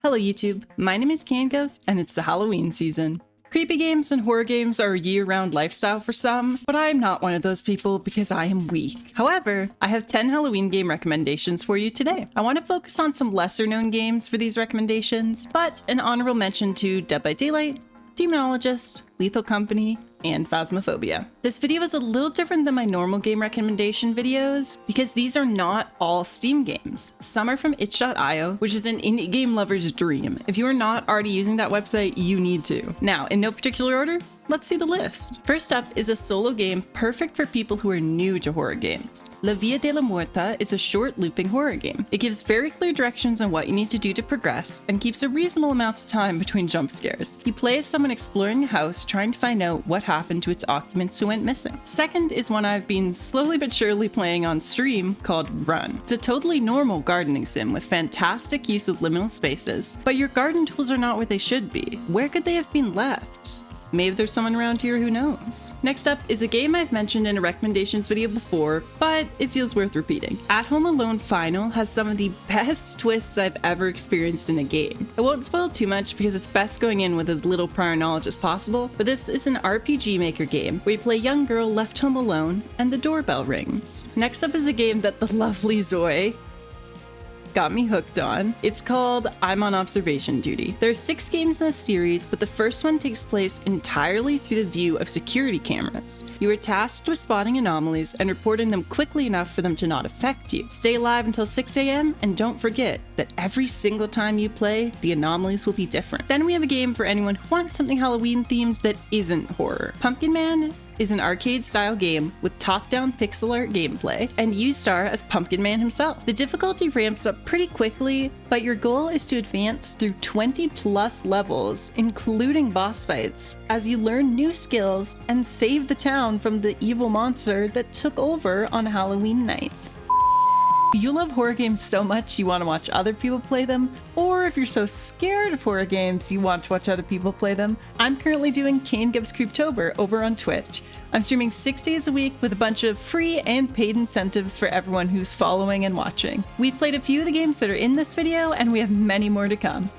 Hello YouTube, my name is CanGov, and it's the Halloween season. Creepy games and horror games are a year-round lifestyle for some, but I'm not one of those people because I am weak. However, I have 10 Halloween game recommendations for you today. I want to focus on some lesser-known games for these recommendations, but an honorable mention to Dead by Daylight, Demonologist, Lethal Company, and Phasmophobia. This video is a little different than my normal game recommendation videos because these are not all Steam games. Some are from itch.io, which is an indie game lover's dream. If you are not already using that website, you need to. Now, in no particular order, let's see the list. First up is a solo game perfect for people who are new to horror games. La Via de la Muerta is a short looping horror game. It gives very clear directions on what you need to do to progress and keeps a reasonable amount of time between jump scares. You play as someone exploring a house trying to find out what happened to its occupants who went missing. Second is one I've been slowly but surely playing on stream called Run. It's a totally normal gardening sim with fantastic use of liminal spaces, but your garden tools are not where they should be. Where could they have been left? Maybe there's someone around here who knows. Next up is a game I've mentioned in a recommendations video before, but it feels worth repeating. At Home Alone Final has some of the best twists I've ever experienced in a game. I won't spoil too much because it's best going in with as little prior knowledge as possible, but this is an RPG Maker game where you play a young girl left home alone and the doorbell rings. Next up is a game that the lovely Zoe got me hooked on. It's called I'm on Observation Duty. There are 6 games in this series, but the first one takes place entirely through the view of security cameras. You are tasked with spotting anomalies and reporting them quickly enough for them to not affect you. Stay alive until 6 a.m. and don't forget that every single time you play, the anomalies will be different. Then we have a game for anyone who wants something Halloween themed that isn't horror. Pumpkin Man is an arcade-style game with top-down pixel art gameplay, and you star as Pumpkin Man himself. The difficulty ramps up pretty quickly, but your goal is to advance through 20+ levels, including boss fights, as you learn new skills and save the town from the evil monster that took over on Halloween night. If you love horror games so much you want to watch other people play them, or if you're so scared of horror games you want to watch other people play them, I'm currently doing CanGiv's Creeptober over on Twitch. I'm streaming 6 days a week with a bunch of free and paid incentives for everyone who's following and watching. We've played a few of the games that are in this video, and we have many more to come.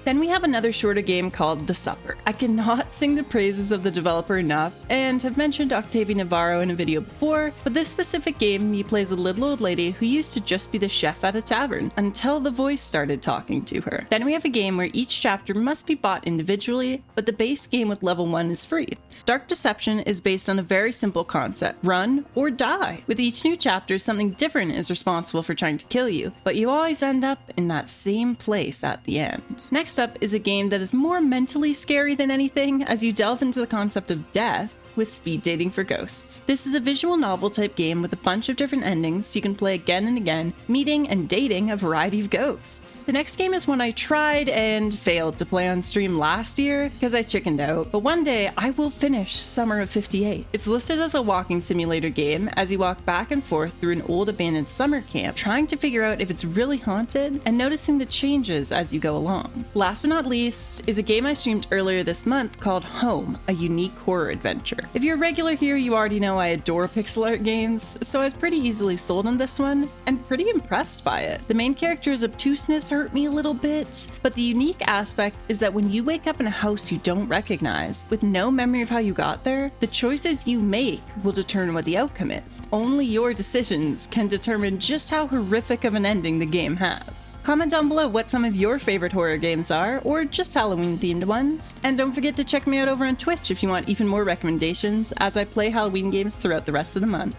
Then we have another shorter game called The Supper. I cannot sing the praises of the developer enough, and have mentioned Octavia Navarro in a video before, but this specific game, you play as a little old lady who used to just be the chef at a tavern, until the voice started talking to her. Then we have a game where each chapter must be bought individually, but the base game with level 1 is free. Dark Deception is based on a very simple concept: run or die. With each new chapter, something different is responsible for trying to kill you, but you always end up in that same place at the end. Next up is a game that is more mentally scary than anything, as you delve into the concept of death with speed dating for ghosts. This is a visual novel type game with a bunch of different endings so you can play again and again, meeting and dating a variety of ghosts. The next game is one I tried and failed to play on stream last year because I chickened out, but one day I will finish Summer of 58. It's listed as a walking simulator game as you walk back and forth through an old abandoned summer camp, trying to figure out if it's really haunted and noticing the changes as you go along. Last but not least is a game I streamed earlier this month called Home, a unique horror adventure. If you're a regular here, you already know I adore pixel art games, so I was pretty easily sold on this one, and pretty impressed by it. The main character's obtuseness hurt me a little bit, but the unique aspect is that when you wake up in a house you don't recognize, with no memory of how you got there, the choices you make will determine what the outcome is. Only your decisions can determine just how horrific of an ending the game has. Comment down below what some of your favorite horror games are, or just Halloween-themed ones, and don't forget to check me out over on Twitch if you want even more recommendations as I play Halloween games throughout the rest of the month.